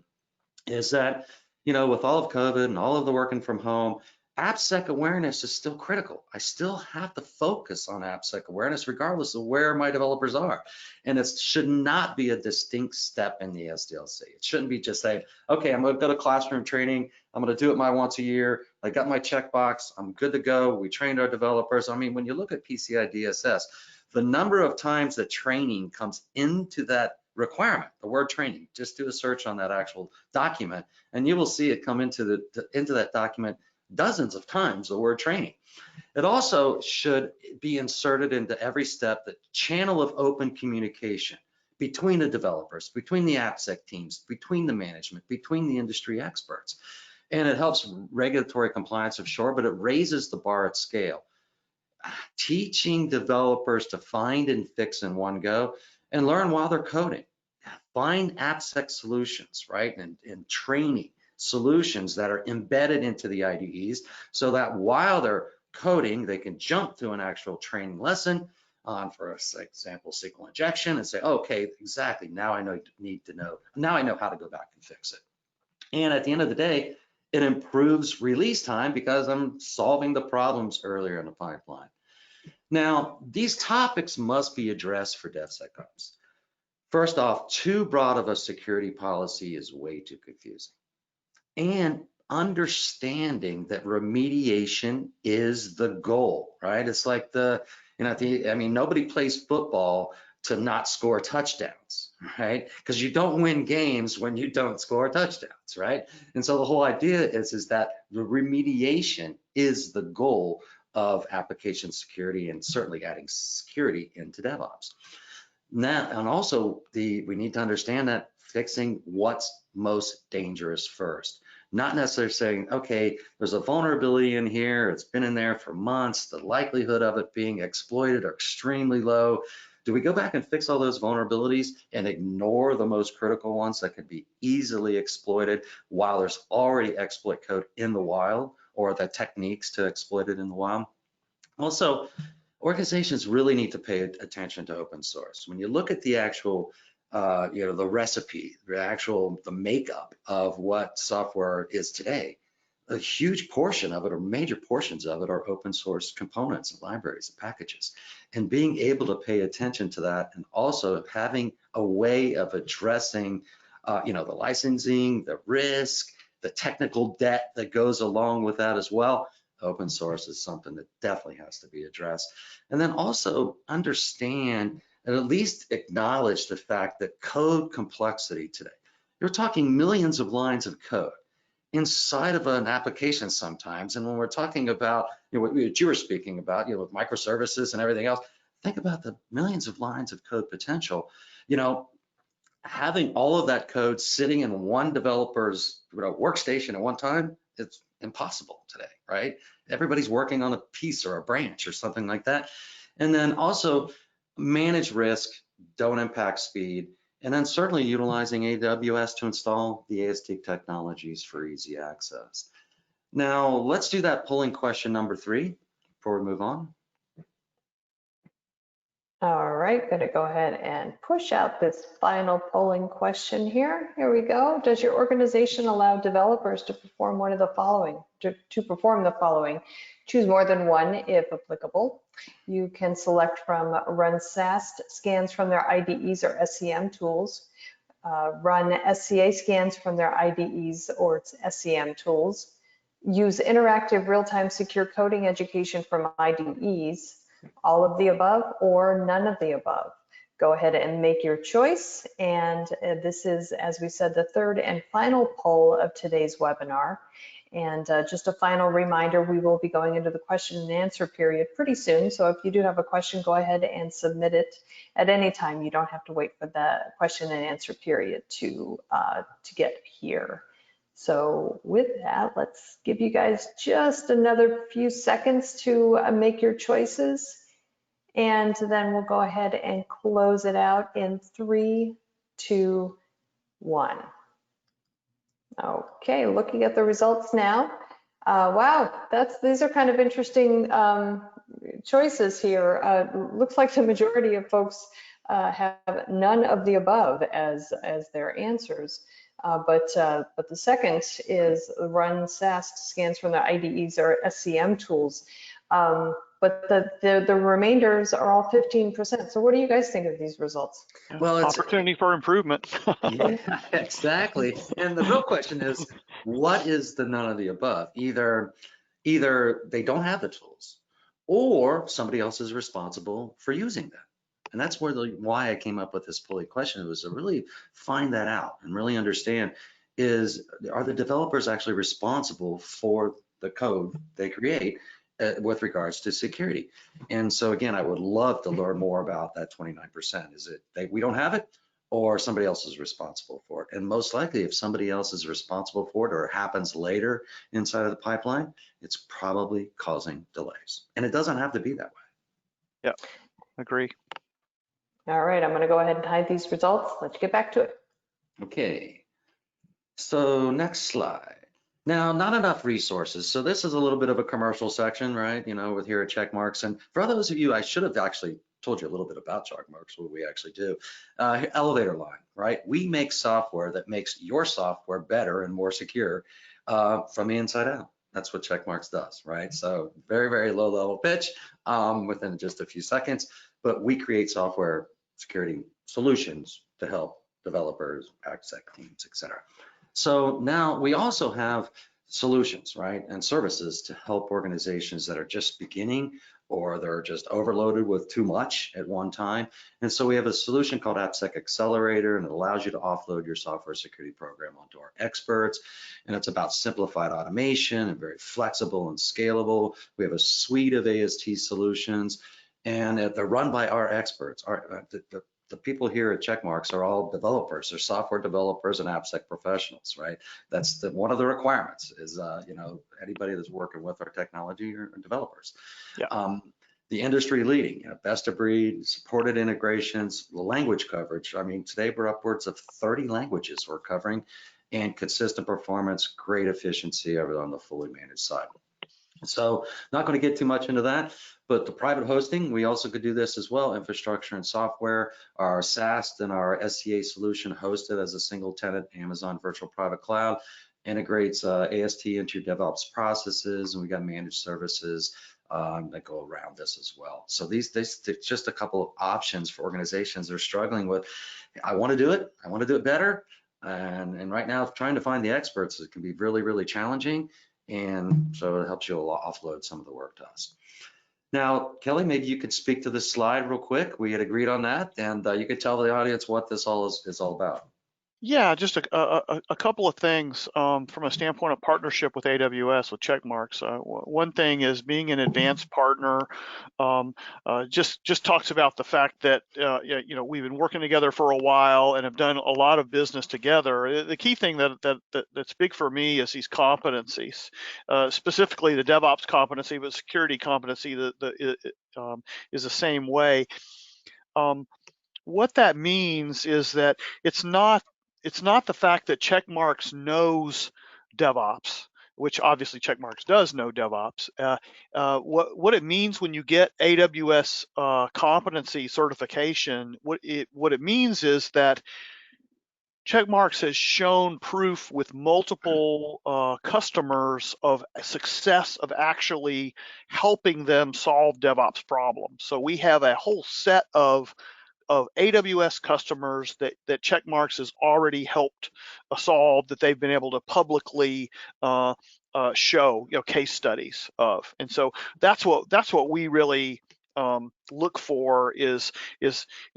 is that, you know, with all of COVID and all of the working from home, AppSec Awareness is still critical. I still have to focus on AppSec Awareness regardless of where my developers are. And it should not be a distinct step in the SDLC. It shouldn't be just saying, okay, I'm gonna go to classroom training, I'm gonna do it my once a year, I got my checkbox, I'm good to go, we trained our developers. I mean, when you look at PCI DSS, the number of times that training comes into that requirement, the word training, just do a search on that actual document, and you will see it come into that document dozens of times, the word training. It also should be inserted into every step, the channel of open communication between the developers, between the AppSec teams, between the management, between the industry experts. And it helps regulatory compliance of sure, but it raises the bar at scale. Teaching developers to find and fix in one go and learn while they're coding. Find AppSec solutions, right? And training solutions that are embedded into the IDEs so that while they're coding, they can jump to an actual training lesson on, for example, SQL injection and say, okay, exactly, now I know how to go back and fix it. And at the end of the day, it improves release time because I'm solving the problems earlier in the pipeline. Now, these topics must be addressed for DevSecOps. First off, too broad of a security policy is way too confusing. And understanding that remediation is the goal, right? It's like I mean, nobody plays football to not score touchdowns, right? Because you don't win games when you don't score touchdowns, right? And so the whole idea is that the remediation is the goal of application security and certainly adding security into DevOps. Now, and also we need to understand that fixing what's most dangerous first. Not necessarily saying, okay, there's a vulnerability in here, it's been in there for months, the likelihood of it being exploited are extremely low. Do we go back and fix all those vulnerabilities and ignore the most critical ones that could be easily exploited while there's already exploit code in the wild or the techniques to exploit it in the wild? Also, organizations really need to pay attention to open source. When you look at the actual, the recipe, the makeup of what software is today, a huge portion of it, or major portions of it, are open source components and libraries and packages. And being able to pay attention to that, and also having a way of addressing, the licensing, the risk, the technical debt that goes along with that as well. Open source is something that definitely has to be addressed. And then also understand and at least acknowledge the fact that code complexity today, you're talking millions of lines of code inside of an application sometimes. And when we're talking about what you were speaking about, with microservices and everything else, think about the millions of lines of code potential. Having all of that code sitting in one developer's workstation at one time, it's impossible today, right? Everybody's working on a piece or a branch or something like that. And then also manage risk, don't impact speed, and then certainly utilizing AWS to install the AST technologies for easy access. Now, let's do that polling question number 3 before we move on. All right, going to go ahead and push out this final polling question here. Here we go. Does your organization allow developers to perform one of the following, to perform the following? Choose more than one if applicable. You can select from run SAST scans from their IDEs or SCM tools, run SCA scans from their IDEs or its SCM tools, use interactive real-time secure coding education from IDEs, all of the above or none of the above. Go ahead and make your choice. And this is, as we said, the third and final poll of today's webinar. And just a final reminder, we will be going into the question and answer period pretty soon. So if you do have a question, go ahead and submit it at any time. You don't have to wait for the question and answer period to get here. So with that, let's give you guys just another few seconds to make your choices. And then we'll go ahead and close it out in 3, 2, 1. Okay, looking at the results now. Wow, these are kind of interesting choices here. Looks like the majority of folks have none of the above as their answers. But the second is run SAST scans from the IDEs or SCM tools. But the remainders are all 15%. So what do you guys think of these results? Well, it's opportunity for improvement. yeah, exactly. And the real question is, what is the none of the above? Either they don't have the tools, or somebody else is responsible for using them. And that's why I came up with this polling question, was to really find that out and really understand, are the developers actually responsible for the code they create with regards to security? And so again, I would love to learn more about that 29%. Is it we don't have it, or somebody else is responsible for it? And most likely, if somebody else is responsible for it, or it happens later inside of the pipeline, it's probably causing delays. And it doesn't have to be that way. Yeah, agree. All right, I'm going to go ahead and hide these results. Let's get back to it. Okay, so next slide. Now, not enough resources. So this is a little bit of a commercial section, right? You know, with here at Checkmarks. And for those of you, I should have actually told you a little bit about Checkmarks, what we actually do. Elevator line, right? We make software that makes your software better and more secure from the inside out. That's what Checkmarks does, right? So very, very low level pitch within just a few seconds, but we create software security solutions to help developers, AppSec teams, et cetera. So now we also have solutions, right, and services to help organizations that are just beginning, or they're just overloaded with too much at one time. And so we have a solution called AppSec Accelerator, and it allows you to offload your software security program onto our experts. And it's about simplified automation and very flexible and scalable. We have a suite of AST solutions, and they're run by our experts. The people here at Checkmarks are all developers. They're software developers and AppSec professionals, right? That's one of the requirements is, you know, anybody that's working with our technology are developers. Yeah. The industry leading, you know, best of breed, supported integrations, language coverage. I mean, today we're upwards of 30 languages we're covering, and consistent performance, great efficiency over on the fully managed side. So not going to get too much into that, but the private hosting, we also could do this as well. Infrastructure and software, our SaaS and our SCA solution hosted as a single tenant Amazon Virtual Private Cloud, integrates AST into your DevOps processes, and we got managed services that go around this as well. So these just a couple of options for organizations that are struggling with, I want to do it better. And right now, trying to find the experts, it can be really, really challenging. And so it helps you offload some of the work to us. Now, Kelly, maybe you could speak to this slide real quick. We had agreed on that, and you could tell the audience what this all is all about. Yeah, just a couple of things from a standpoint of partnership with AWS, with Checkmarks. One thing is being an advanced partner. Just talks about the fact that you know, we've been working together for a while and have done a lot of business together. The key thing that's big for me is these competencies, specifically the DevOps competency, but security competency is the same way. What that means is that it's not the fact that Checkmarks knows DevOps which obviously Checkmarks does know DevOps, what it means when you get AWS competency certification, what it means is that Checkmarks has shown proof with multiple customers of success of actually helping them solve DevOps problems. So we have a whole set of AWS customers that Checkmarks has already helped solve, that they've been able to publicly show, case studies of. And so that's what we really look for is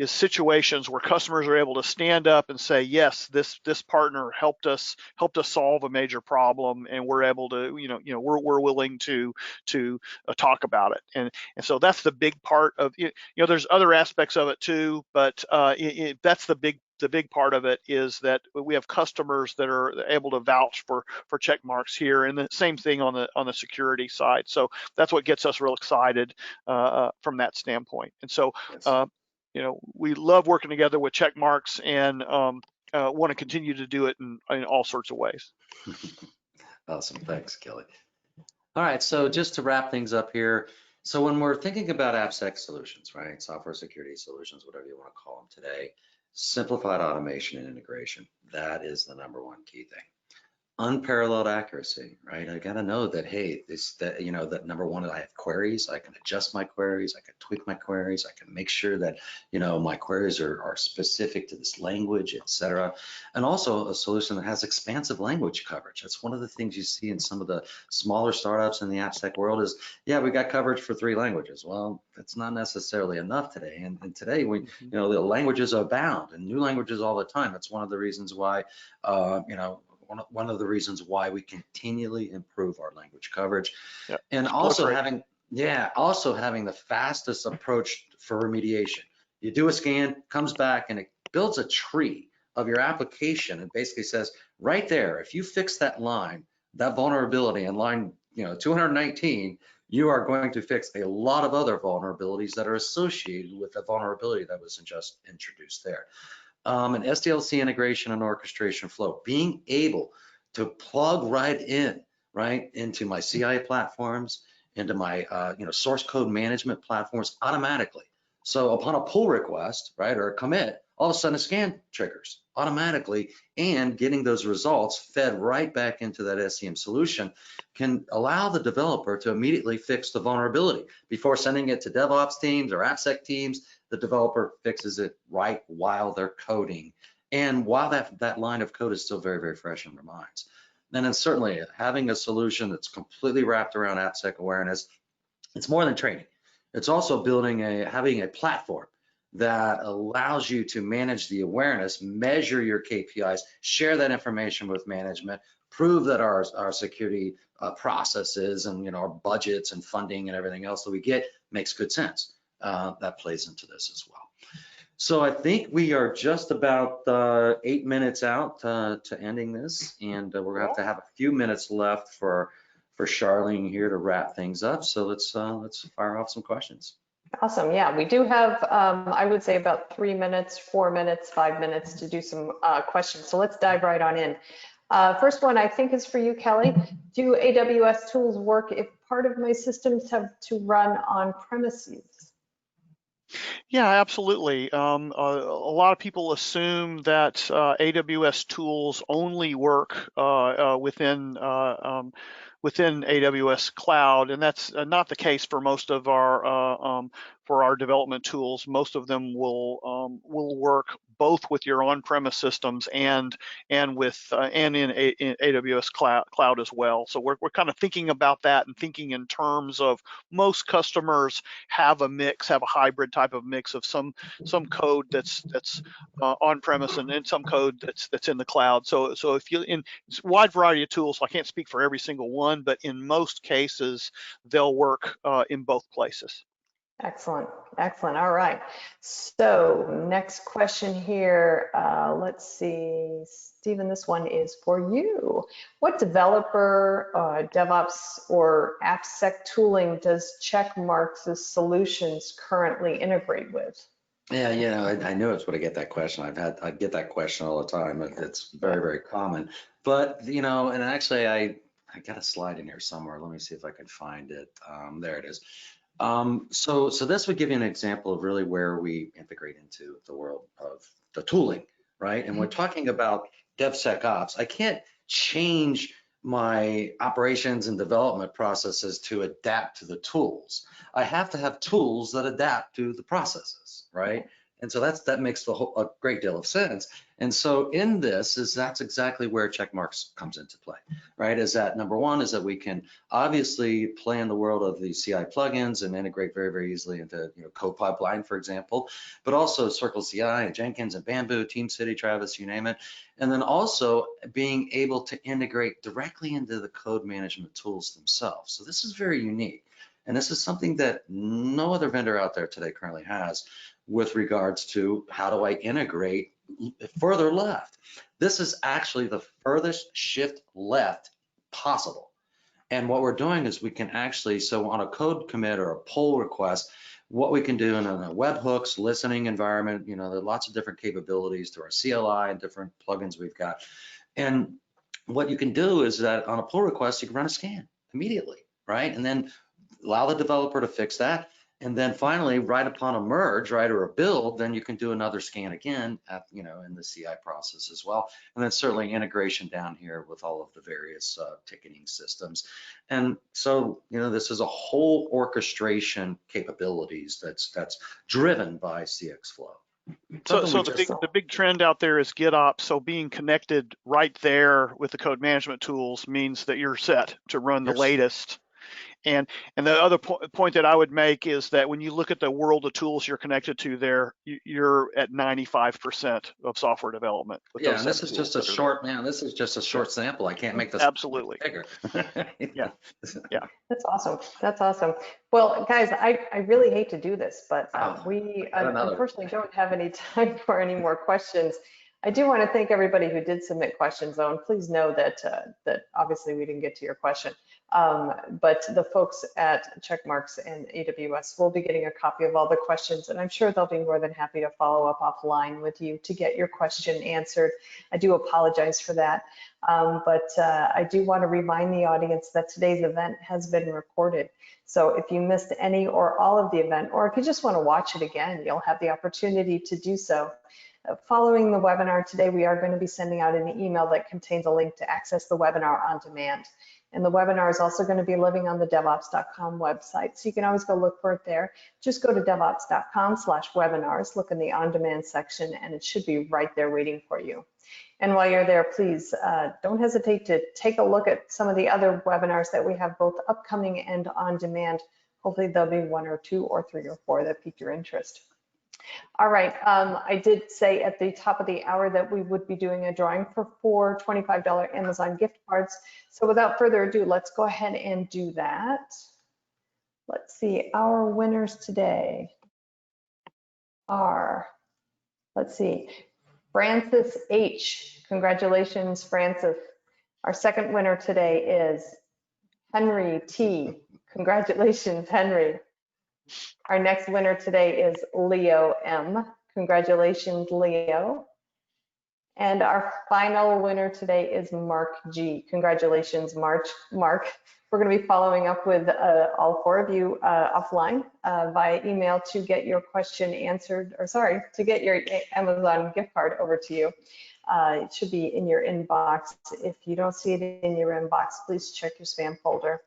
situations where customers are able to stand up and say, yes, this partner helped us solve a major problem, and we're able to, we're willing to talk about it. And so that's the big part of, there's other aspects of it too, but that's the big part of it, is that we have customers that are able to vouch for Checkmarks here, and the same thing on the security side. So that's what gets us real excited from that standpoint. And so, we love working together with Checkmarks, and want to continue to do it in all sorts of ways. Awesome, thanks, Kelly. All right, so just to wrap things up here, so when we're thinking about AppSec solutions, right, software security solutions, whatever you want to call them today, simplified automation and integration, that is the #1 key thing. Unparalleled accuracy, right? I got to know that, hey, that #1, I have queries, I can adjust my queries, I can tweak my queries, I can make sure that, my queries are specific to this language, etc. And also a solution that has expansive language coverage. That's one of the things you see in some of the smaller startups in the AppSec world is, yeah, we got coverage for 3 languages. Well, that's not necessarily enough today. And today, the languages abound, and new languages all the time. That's one of the reasons why, one of the reasons why we continually improve our language coverage. Yep. And also having the fastest approach for remediation. You do a scan, comes back, and it builds a tree of your application and basically says, right there, if you fix that vulnerability in line 219, you are going to fix a lot of other vulnerabilities that are associated with the vulnerability that was just introduced there. An SDLC integration and orchestration flow, being able to plug right into my CI platforms, into my source code management platforms automatically. So upon a pull request, right, or a commit, all of a sudden a scan triggers automatically, and getting those results fed right back into that SCM solution can allow the developer to immediately fix the vulnerability before sending it to DevOps teams or AppSec teams. The developer fixes it right while they're coding, and while that line of code is still very, very fresh in their minds. And then certainly having a solution that's completely wrapped around AppSec awareness, it's more than training. It's also having a platform that allows you to manage the awareness, measure your KPIs, share that information with management, prove that our security processes and our budgets and funding and everything else that we get makes good sense. That plays into this as well. So I think we are just about 8 minutes out to ending this, and we're going to have a few minutes left for Charlene here to wrap things up. So let's fire off some questions. Awesome. Yeah, we do have, I would say, about 3 minutes, 4 minutes, 5 minutes to do some questions. So let's dive right on in. First one, I think, is for you, Kelly. Do AWS tools work if part of my systems have to run on premises? Yeah, absolutely. A lot of people assume that AWS tools only work within AWS Cloud, and that's not the case for most of our development tools. Most of them will work both with your on-premise systems and in AWS Cloud as well. So we're kind of thinking about that and thinking in terms of most customers have a hybrid type of mix of some code that's on-premise and some code that's in the cloud. So if you in a wide variety of tools, so I can't speak for every single one, but in most cases they'll work in both places. Excellent. Excellent. All right. So next question here. Let's see, Stephen, this one is for you. What developer, DevOps, or AppSec tooling does Checkmarks' solutions currently integrate with? Yeah, I knew it's what I get that question. I get that question all the time. It's very, very common. But and actually, I got a slide in here somewhere. Let me see if I can find it. There it is. So this would give you an example of really where we integrate into the world of the tooling, right? And we're talking about DevSecOps. I can't change my operations and development processes to adapt to the tools. I have to have tools that adapt to the processes, right? And so that makes a great deal of sense. And so in this that's exactly where Checkmarks comes into play, right? Is that number one is that we can obviously play in the world of the CI plugins and integrate very, very easily into code pipeline, for example, but also Circle CI and Jenkins and Bamboo, TeamCity, Travis, you name it. And then also being able to integrate directly into the code management tools themselves. So this is very unique. And this is something that no other vendor out there today currently has with regards to how do I integrate further left. This is actually the furthest shift left possible. And what we're doing is we can actually, so on a code commit or a pull request, what we can do in a webhooks listening environment, there are lots of different capabilities through our CLI and different plugins we've got. And what you can do is that on a pull request, you can run a scan immediately, right? And then allow the developer to fix that. And then finally, right upon a merge, right, or a build, then you can do another scan again, in the CI process as well. And then certainly integration down here with all of the various ticketing systems. And so, this is a whole orchestration capabilities that's driven by CXFlow. So the big trend out there is GitOps. So being connected right there with the code management tools means that you're set to run the latest. And the other point that I would make is that when you look at the world of tools you're connected to there, you're at 95% of software development. Yeah, and this is just a short, this is just a short sample. I can't make this absolutely bigger. Yeah. That's awesome. That's awesome. Well, guys, I really hate to do this, but we unfortunately don't have any time for any more questions. I do want to thank everybody who did submit questions, though, and please know that that obviously we didn't get to your question. But the folks at Checkmarks and AWS will be getting a copy of all the questions, and I'm sure they'll be more than happy to follow up offline with you to get your question answered. I do apologize for that, but I do want to remind the audience that today's event has been recorded. So if you missed any or all of the event, or if you just want to watch it again, you'll have the opportunity to do so. Following the webinar today, we are going to be sending out an email that contains a link to access the webinar on demand. And the webinar is also going to be living on the DevOps.com website. So you can always go look for it there. Just go to DevOps.com/webinars, look in the on-demand section, and it should be right there waiting for you. And while you're there, please don't hesitate to take a look at some of the other webinars that we have both upcoming and on demand. Hopefully there'll be 1 or 2 or 3 or 4 that pique your interest. All right, I did say at the top of the hour that we would be doing a drawing for 4 $25 Amazon gift cards. So without further ado, let's go ahead and do that. Let's see, our winners today are, let's see, Francis H. Congratulations, Francis. Our second winner today is Henry T. Congratulations, Henry. Our next winner today is Leo M. Congratulations, Leo. And our final winner today is Mark G. Congratulations, Mark. We're going to be following up with all 4 of you offline via email to get your question answered, or sorry, to get your Amazon gift card over to you. It should be in your inbox. If you don't see it in your inbox, please check your spam folder.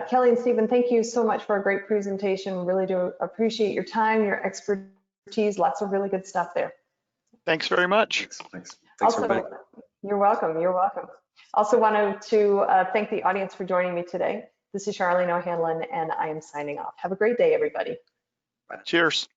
Kelly and Stephen, thank you so much for a great presentation. Really do appreciate your time, your expertise, lots of really good stuff there. Thanks very much. Thanks also, everybody. You're welcome. You're welcome. Also wanted to thank the audience for joining me today. This is Charlene O'Hanlon, and I am signing off. Have a great day, everybody. Cheers.